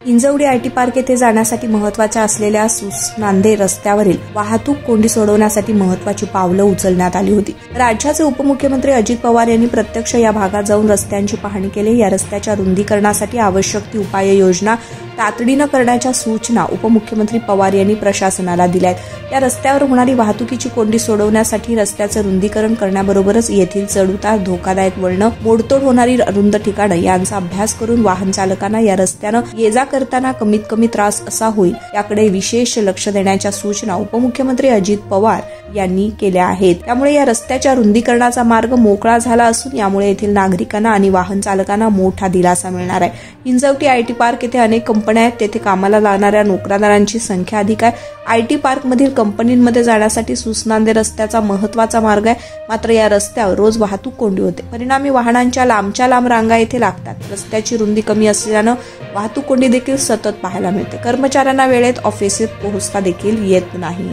Hinjawadi IT park येथे जाण्यासाठी महत्त्वाच्या असलेल्या नांदे रस्त्यावरील वाहतूक कोंडी सोडवण्यासाठी महत्त्वाची पावलं उचलण्यात आली होती। राज्याचे उपमुख्यमंत्री अजित पवार यांनी प्रत्यक्ष या भागात जाऊन रस्त्यांची पाहणी केली। या रस्त्याच्या रुंदीकरणासाठी आवश्यक ती उपाययोजना तातडीनं करण्याच्या सूचना उपमुख्यमंत्री पवार यांनी प्रशासनाला दिल्यात। या रस्त्यावर होणारी वाहतुकीची कोंडी सोडवण्यासाठी रस्त्याचं रुंदीकरण करण्याबरोबरच येथील चढउतार, धोकादायक वळणं, मोडतोड होणारी रुंद ठिकाणं यांचा अभ्यास करून वाहन चालकांना या रस्त्यानं ये-जा करताना कमीत कमी त्रास असा होईल याकडे विशेष लक्ष देण्याच्या सूचना उपमुख्यमंत्री अजित पवार यांनी केल्या आहेत। त्यामुळे या रस्त्याच्या रुंदीकरणाचा मार्ग मोकळा झाला असून यामुळे येथील नागरिकांना आणि वाहन चालकांना मोठा दिलासा मिळणार आहे। हिंजवडी आयटी पार्क येथे अनेक कंपन्या आहेत, तेथे कामाला लागणाऱ्या नोकरदारांची संख्या अधिक आहे। आयटी पार्क मधील कंपनींमध्ये जाण्यासाठी नांदे रस्त्याचा महत्त्वाचा मार्ग आहे, मात्र या रस्त्यावर रोज वाहतूक कोंडी होते। परिणामी वाहनांच्या लांबच्या लांब रांगा येथे लागतात। रस्त्याची रुंदी कमी असल्यानं वाहतूक कोंडी देखील सतत पाहायला मिळते। कर्मचाऱ्यांना वेळेत ऑफिसात पोहोचता देखील येत नाही।